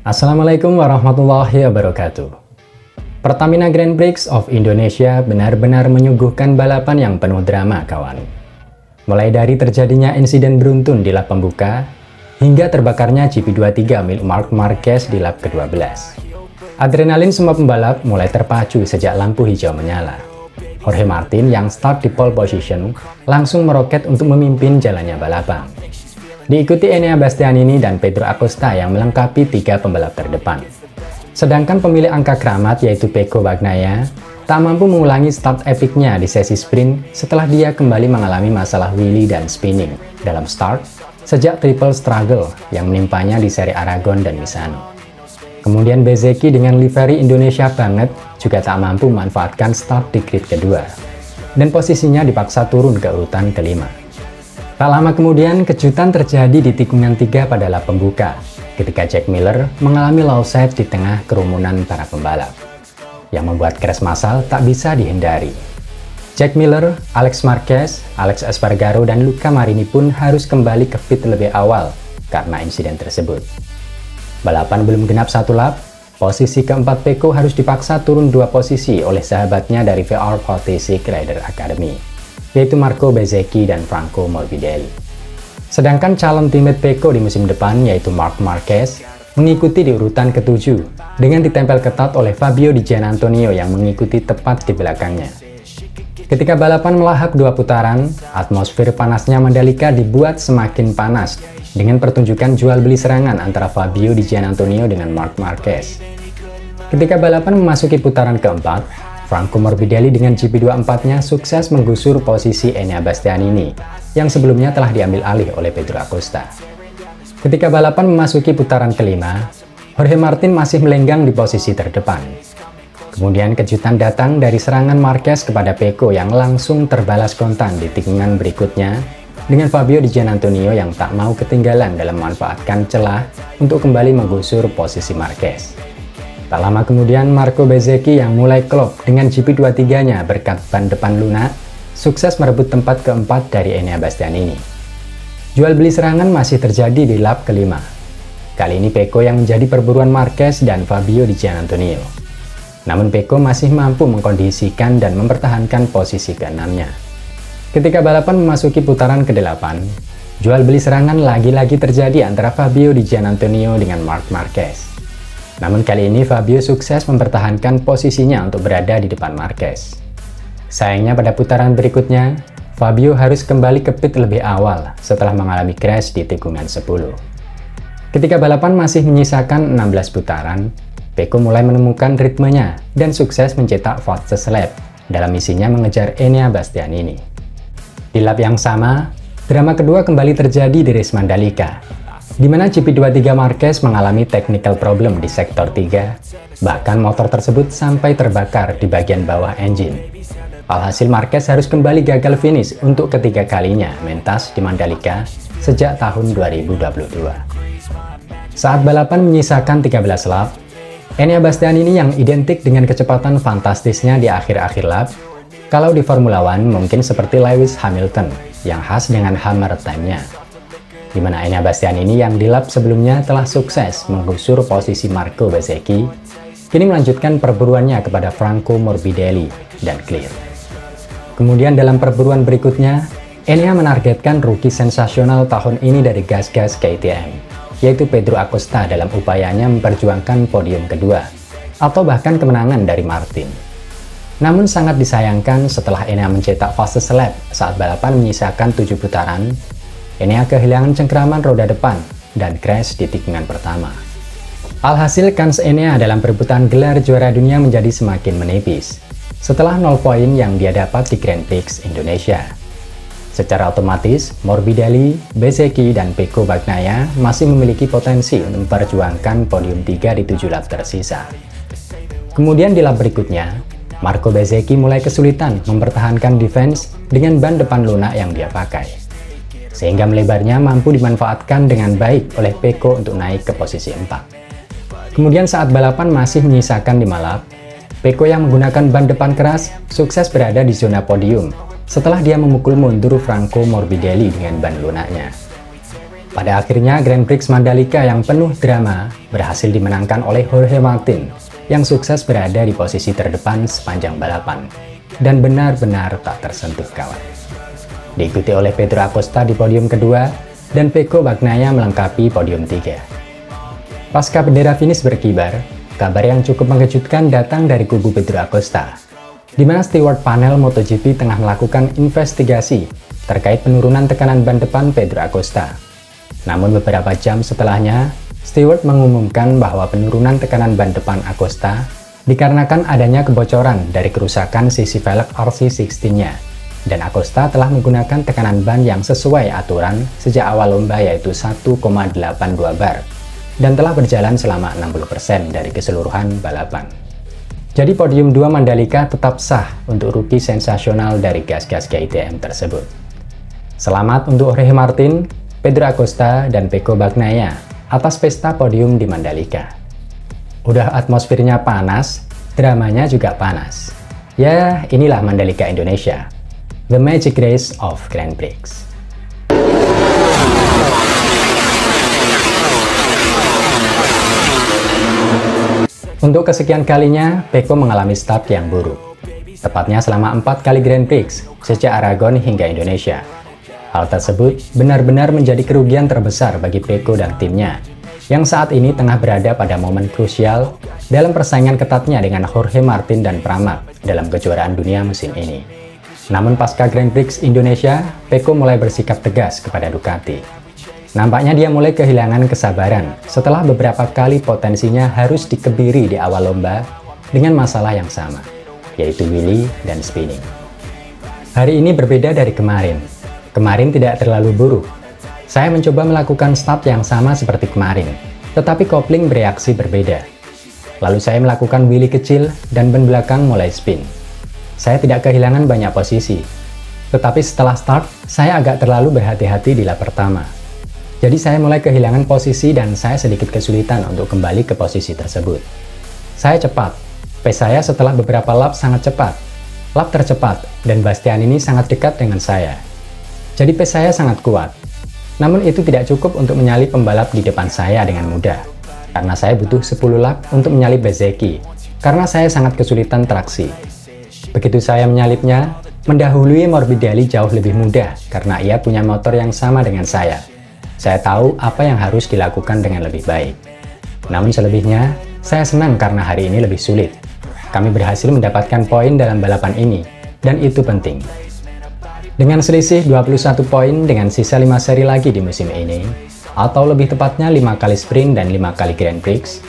Assalamualaikum warahmatullahi wabarakatuh. Pertamina Grand Prix of Indonesia benar-benar menyuguhkan balapan yang penuh drama, kawan. Mulai dari terjadinya insiden beruntun di lap pembuka, hingga terbakarnya GP23 milik Marc Marquez di lap ke-12. Adrenalin semua pembalap mulai terpacu sejak lampu hijau menyala. Jorge Martin yang start di pole position langsung meroket untuk memimpin jalannya balapan. Diikuti Enea Bastianini dan Pedro Acosta yang melengkapi tiga pembalap terdepan. Sedangkan pemilik angka keramat yaitu Pecco Bagnaia tak mampu mengulangi start epicnya di sesi sprint setelah dia kembali mengalami masalah wheelie dan spinning dalam start sejak triple struggle yang menimpanya di seri Aragon dan Misano. Kemudian Bezzecchi dengan livery Indonesia banget juga tak mampu memanfaatkan start di grid kedua, dan posisinya dipaksa turun ke urutan kelima. Tak lama kemudian, kejutan terjadi di tikungan 3 pada lap pembuka, ketika Jack Miller mengalami low side di tengah kerumunan para pembalap, yang membuat crash massal tak bisa dihindari. Jack Miller, Alex Marquez, Alex Espargaro, dan Luca Marini pun harus kembali ke pit lebih awal karena insiden tersebut. Balapan belum genap satu lap, posisi keempat Pecco harus dipaksa turun 2 posisi oleh sahabatnya dari VR46 Rider Academy, yaitu Marco Bezzecchi dan Franco Morbidelli. Sedangkan calon teammate Pecco di musim depan yaitu Marc Marquez mengikuti di urutan ke-7 dengan ditempel ketat oleh Fabio Di Giannantonio yang mengikuti tepat di belakangnya. Ketika balapan melahap 2 putaran, atmosfer panasnya Mandalika dibuat semakin panas dengan pertunjukan jual beli serangan antara Fabio Di Giannantonio dengan Marc Marquez. Ketika balapan memasuki putaran keempat, Franco Morbidelli dengan GP24-nya sukses menggusur posisi Enea Bastianini yang sebelumnya telah diambil alih oleh Pedro Acosta. Ketika balapan memasuki putaran kelima, Jorge Martin masih melenggang di posisi terdepan. Kemudian kejutan datang dari serangan Marquez kepada Pecco yang langsung terbalas kontan di tikungan berikutnya dengan Fabio Di Giannantonio yang tak mau ketinggalan dalam memanfaatkan celah untuk kembali menggusur posisi Marquez. Tak lama kemudian Marco Bezzecchi yang mulai klop dengan GP23-nya berkat ban depan lunak, sukses merebut tempat keempat dari Enea Bastianini. Jual beli serangan masih terjadi di lap kelima. Kali ini Pecco yang menjadi perburuan Marquez dan Fabio Di Giannantonio. Namun Pecco masih mampu mengkondisikan dan mempertahankan posisi ke-6-nya. Ketika balapan memasuki putaran ke-8, jual beli serangan lagi-lagi terjadi antara Fabio Di Giannantonio dengan Marc Marquez. Namun kali ini Fabio sukses mempertahankan posisinya untuk berada di depan Marquez. Sayangnya pada putaran berikutnya, Fabio harus kembali ke pit lebih awal setelah mengalami crash di tikungan 10. Ketika balapan masih menyisakan 16 putaran, Pecco mulai menemukan ritmenya dan sukses mencetak fastest lap dalam misinya mengejar Enea Bastianini. Di lap yang sama, drama kedua kembali terjadi di race Mandalika, di mana GP23 Marquez mengalami technical problem di sektor 3, bahkan motor tersebut sampai terbakar di bagian bawah engine. Alhasil Marquez harus kembali gagal finish untuk ketiga kalinya mentas di Mandalika sejak tahun 2022. Saat balapan menyisakan 13 lap, Enea Bastianini yang identik dengan kecepatan fantastisnya di akhir-akhir lap, kalau di Formula One mungkin seperti Lewis Hamilton yang khas dengan hammer time-nya, di mana Enea Bastianini yang di lap sebelumnya telah sukses menggusur posisi Marco Bezzecchi, kini melanjutkan perburuannya kepada Franco Morbidelli dan clear. Kemudian dalam perburuan berikutnya, Enea menargetkan rookie sensasional tahun ini dari gas-gas KTM, yaitu Pedro Acosta dalam upayanya memperjuangkan podium kedua, atau bahkan kemenangan dari Martin. Namun sangat disayangkan setelah Enea mencetak fastest lap saat balapan menyisakan 7 putaran, Enea kehilangan cengkraman roda depan dan crash di tikungan pertama. Alhasil kans Enea dalam perebutan gelar juara dunia menjadi semakin menipis, setelah 0 poin yang dia dapat di Grand Prix Indonesia. Secara otomatis, Morbidelli, Bezzecchi, dan Pecco Bagnaia masih memiliki potensi untuk memperjuangkan podium 3 di 7 lap tersisa. Kemudian di lap berikutnya, Marco Bezzecchi mulai kesulitan mempertahankan defense dengan ban depan lunak yang dia pakai, sehingga melebarnya mampu dimanfaatkan dengan baik oleh Pecco untuk naik ke posisi 4. Kemudian saat balapan masih menyisakan 5 lap, Pecco yang menggunakan ban depan keras sukses berada di zona podium setelah dia memukul mundur Franco Morbidelli dengan ban lunaknya. Pada akhirnya Grand Prix Mandalika yang penuh drama berhasil dimenangkan oleh Jorge Martin yang sukses berada di posisi terdepan sepanjang balapan dan benar-benar tak tersentuh kawan. Diikuti oleh Pedro Acosta di podium kedua dan Pecco Bagnaia melengkapi podium 3. Pasca bendera finish berkibar, kabar yang cukup mengejutkan datang dari kubu Pedro Acosta, di mana steward panel MotoGP tengah melakukan investigasi terkait penurunan tekanan ban depan Pedro Acosta. Namun beberapa jam setelahnya, steward mengumumkan bahwa penurunan tekanan ban depan Acosta dikarenakan adanya kebocoran dari kerusakan sisi velg RC16-nya, dan Acosta telah menggunakan tekanan ban yang sesuai aturan sejak awal lomba yaitu 1,82 bar, dan telah berjalan selama 60% dari keseluruhan balapan. Jadi podium 2 Mandalika tetap sah untuk rookie sensasional dari gas-gas KTM tersebut. Selamat untuk Jorge Martin, Pedro Acosta, dan Pecco Bagnaia atas pesta podium di Mandalika. Udah atmosfernya panas, dramanya juga panas. Ya, inilah Mandalika Indonesia, the magic race of Grand Prix. Untuk kesekian kalinya, Pecco mengalami start yang buruk. Tepatnya selama 4 kali Grand Prix, sejak Aragon hingga Indonesia. Hal tersebut benar-benar menjadi kerugian terbesar bagi Pecco dan timnya, yang saat ini tengah berada pada momen krusial dalam persaingan ketatnya dengan Jorge Martin dan Pramac dalam kejuaraan dunia musim ini. Namun pasca Grand Prix Indonesia, Pecco mulai bersikap tegas kepada Ducati. Nampaknya dia mulai kehilangan kesabaran setelah beberapa kali potensinya harus dikebiri di awal lomba dengan masalah yang sama, yaitu wheelie dan spinning. Hari ini berbeda dari kemarin. Kemarin tidak terlalu buruk. Saya mencoba melakukan start yang sama seperti kemarin, tetapi kopling bereaksi berbeda. Lalu saya melakukan wheelie kecil dan ban belakang mulai spin. Saya tidak kehilangan banyak posisi, tetapi setelah start, saya agak terlalu berhati-hati di lap pertama. Jadi saya mulai kehilangan posisi dan saya sedikit kesulitan untuk kembali ke posisi tersebut. Saya cepat, pace saya setelah beberapa lap sangat cepat. Lap tercepat dan Bastianini sangat dekat dengan saya. Jadi pace saya sangat kuat. Namun itu tidak cukup untuk menyalip pembalap di depan saya dengan mudah, karena saya butuh 10 lap untuk menyalip Bezzecchi, karena saya sangat kesulitan traksi. Begitu saya menyalipnya, mendahului Morbidelli jauh lebih mudah, karena ia punya motor yang sama dengan saya. Saya tahu apa yang harus dilakukan dengan lebih baik. Namun selebihnya, saya senang karena hari ini lebih sulit. Kami berhasil mendapatkan poin dalam balapan ini, dan itu penting. Dengan selisih 21 poin dengan sisa 5 seri lagi di musim ini, atau lebih tepatnya 5 kali sprint dan 5 kali Grand Prix,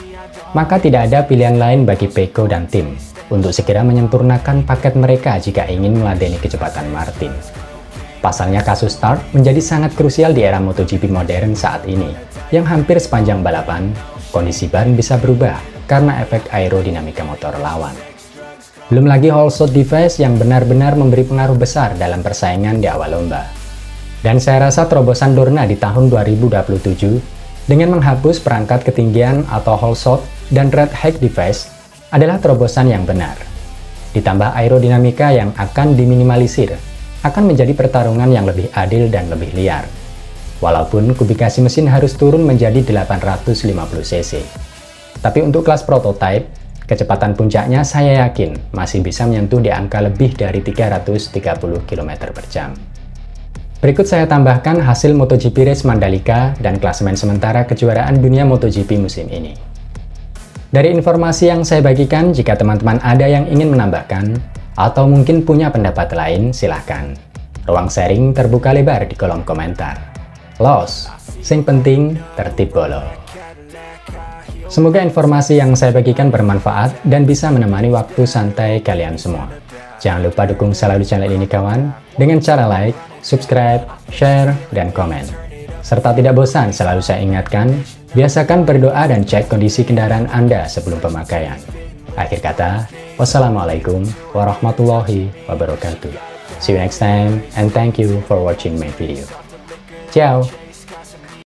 maka tidak ada pilihan lain bagi Pecco dan tim untuk segera menyempurnakan paket mereka jika ingin meladeni kecepatan Martin. Pasalnya kasus start menjadi sangat krusial di era MotoGP modern saat ini, yang hampir sepanjang balapan, kondisi ban bisa berubah karena efek aerodinamika motor lawan. Belum lagi whole shot device yang benar-benar memberi pengaruh besar dalam persaingan di awal lomba. Dan saya rasa terobosan Dorna di tahun 2027 dengan menghapus perangkat ketinggian atau whole shot dan red height device adalah terobosan yang benar. Ditambah aerodinamika yang akan diminimalisir, akan menjadi pertarungan yang lebih adil dan lebih liar. Walaupun kubikasi mesin harus turun menjadi 850 cc. Tapi untuk kelas prototype, kecepatan puncaknya saya yakin masih bisa menyentuh di angka lebih dari 330 km per jam. Berikut saya tambahkan hasil MotoGP Race Mandalika dan klasemen sementara kejuaraan dunia MotoGP musim ini. Dari informasi yang saya bagikan, jika teman-teman ada yang ingin menambahkan atau mungkin punya pendapat lain, silahkan. Ruang sharing terbuka lebar di kolom komentar. Los, sing penting tertib bolo. Semoga informasi yang saya bagikan bermanfaat dan bisa menemani waktu santai kalian semua. Jangan lupa dukung selalu channel ini kawan, dengan cara like, subscribe, share, dan komen. Serta tidak bosan selalu saya ingatkan, biasakan berdoa dan cek kondisi kendaraan Anda sebelum pemakaian. Akhir kata, wassalamualaikum warahmatullahi wabarakatuh. See you next time and thank you for watching my video. Ciao!